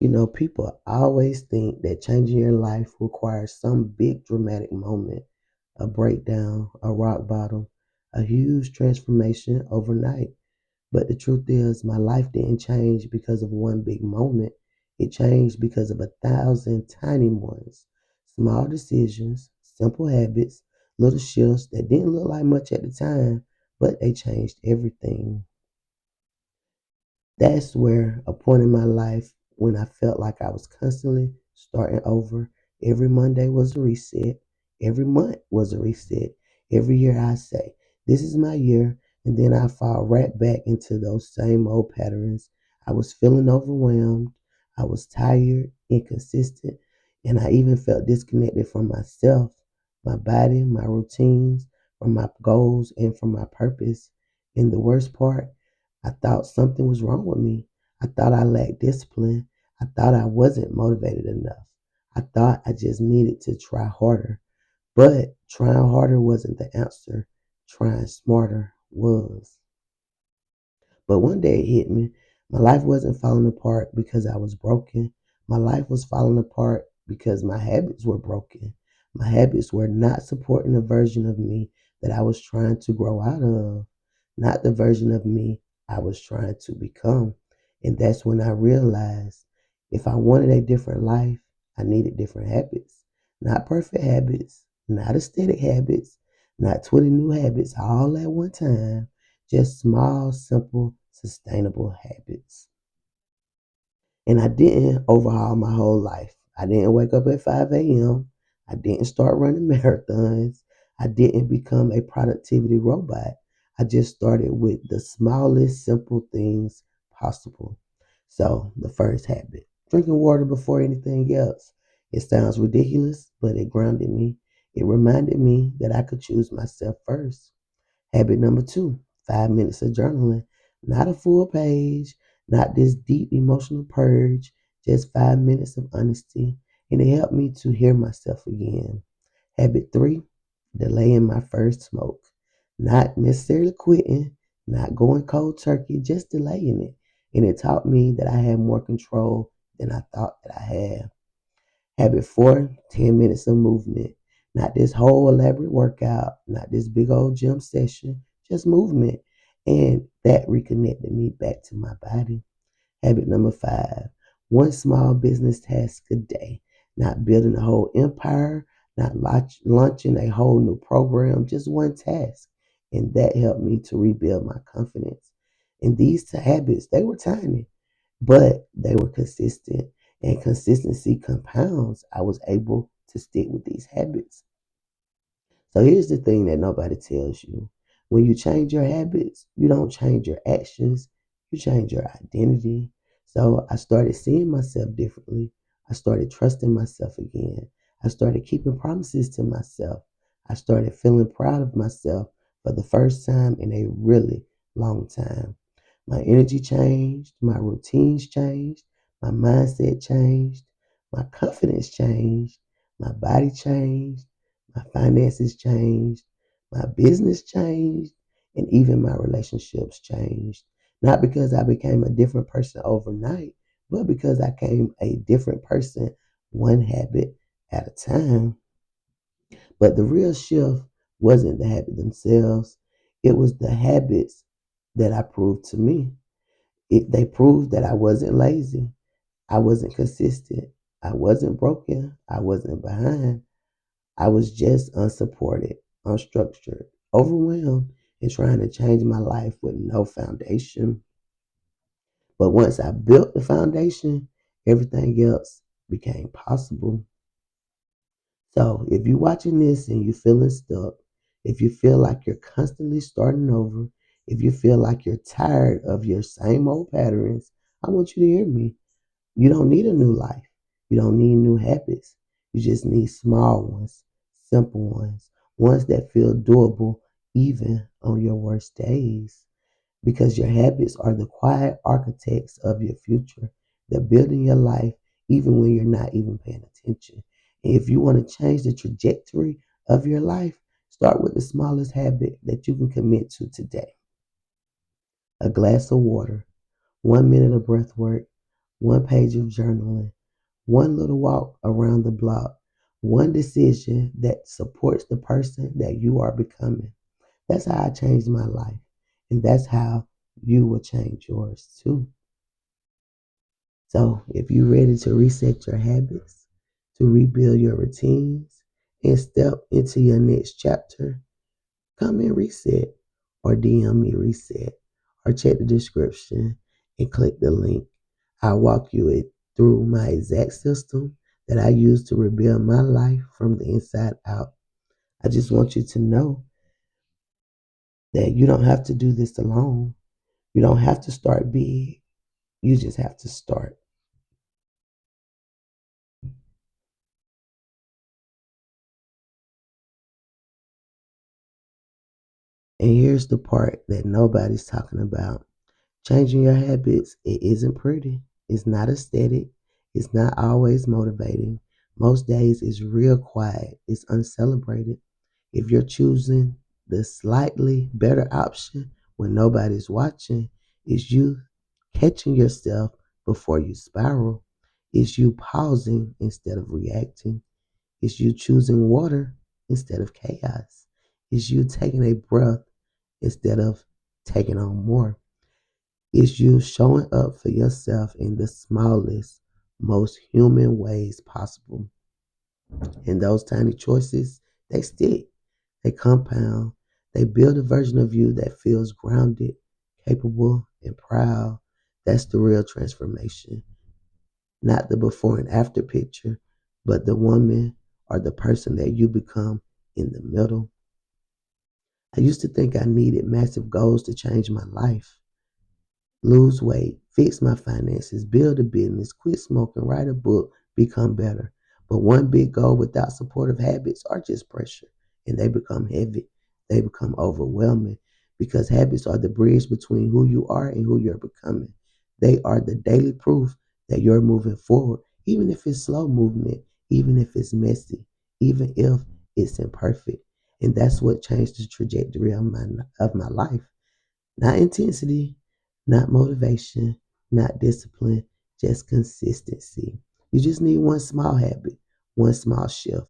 People always think that changing your life requires some big dramatic moment, a breakdown, a rock bottom, a huge transformation overnight. But the truth is, my life didn't change because of one big moment. It changed because of 1,000 tiny ones. Small decisions, simple habits, little shifts that didn't look like much at the time, but they changed everything. That's where a point in my life when I felt like I was constantly starting over. Every Monday was a reset. Every month was a reset. Every year I say, this is my year. And then I fall right back into those same old patterns. I was feeling overwhelmed. I was tired, inconsistent, and I even felt disconnected from myself, my body, my routines, from my goals, and from my purpose. And the worst part, I thought something was wrong with me. I thought I lacked discipline. I thought I wasn't motivated enough. I thought I just needed to try harder. But trying harder wasn't the answer. Trying smarter was. But one day it hit me. My life wasn't falling apart because I was broken. My life was falling apart because my habits were broken. My habits were not supporting the version of me that I was trying to grow out of, not the version of me I was trying to become. And that's when I realized if I wanted a different life, I needed different habits. Not perfect habits, not aesthetic habits, not 20 new habits all at one time, just small, simple, sustainable habits. And I didn't overhaul my whole life. I didn't wake up at 5 a.m. I didn't start running marathons. I didn't become a productivity robot. I just started with the smallest, simple things possible. So, the first habit, drinking water before anything else. It sounds ridiculous, but it grounded me. It reminded me that I could choose myself first. Habit number two, 5 minutes of journaling. Not a full page, not this deep emotional purge, just 5 minutes of honesty. And it helped me to hear myself again. Habit three, delaying my first smoke. Not necessarily quitting, not going cold turkey, just delaying it. And it taught me that I had more control than I thought that I had. Habit four, 10 minutes of movement. Not this whole elaborate workout, not this big old gym session, just movement. And that reconnected me back to my body. Habit number five, one small business task a day. Not building a whole empire, not launching a whole new program, just one task. And that helped me to rebuild my confidence. And these habits, they were tiny, but they were consistent, and consistency compounds. I was able to stick with these habits. So here's the thing that nobody tells you. When you change your habits, you don't change your actions, you change your identity. So I started seeing myself differently. I started trusting myself again. I started keeping promises to myself. I started feeling proud of myself for the first time in a really long time. My energy changed, my routines changed, my mindset changed, my confidence changed, my body changed, my finances changed, my business changed, and even my relationships changed. Not because I became a different person overnight, but because I became a different person one habit at a time. But the real shift wasn't the habit themselves, it was the habits that I proved to me. They proved that I wasn't lazy, I wasn't consistent, I wasn't broken, I wasn't behind. I was just unsupported, unstructured, overwhelmed, and trying to change my life with no foundation. But once I built the foundation, everything else became possible. So if you're watching this and you're feeling stuck, if you feel like you're constantly starting over, if you feel like you're tired of your same old patterns, I want you to hear me. You don't need a new life. You don't need new habits. You just need small ones, simple ones that feel doable even on your worst days. Because your habits are the quiet architects of your future. They're building your life even when you're not even paying attention. And if you want to change the trajectory of your life, start with the smallest habit that you can commit to today. A glass of water, 1 minute of breath work, one page of journaling, one little walk around the block, one decision that supports the person that you are becoming. That's how I changed my life. And that's how you will change yours too. So if you're ready to reset your habits, to rebuild your routines, and step into your next chapter, come and reset or DM me reset or check the description and click the link. I'll walk you through my exact system that I use to rebuild my life from the inside out. I just want you to know that you don't have to do this alone. You don't have to start big. You just have to start. And here's the part that nobody's talking about. Changing your habits, it isn't pretty. It's not aesthetic. It's not always motivating. Most days it's real quiet. It's uncelebrated. If you're choosing the slightly better option when nobody's watching, it's you catching yourself before you spiral. It's you pausing instead of reacting. It's you choosing water instead of chaos. It's you taking a breath instead of taking on more. It's you showing up for yourself in the smallest, most human ways possible. And those tiny choices, they stick, they compound, they build a version of you that feels grounded, capable, and proud. That's the real transformation. Not the before and after picture, but the woman or the person that you become in the middle. I used to think I needed massive goals to change my life. Lose weight, fix my finances, build a business, quit smoking, write a book, become better. But one big goal without supportive habits are just pressure, and they become heavy. They become overwhelming because habits are the bridge between who you are and who you're becoming. They are the daily proof that you're moving forward, even if it's slow movement, even if it's messy, even if it's imperfect. And that's what changed the trajectory of my life. Not intensity, not motivation, not discipline, just consistency. You just need one small habit, one small shift,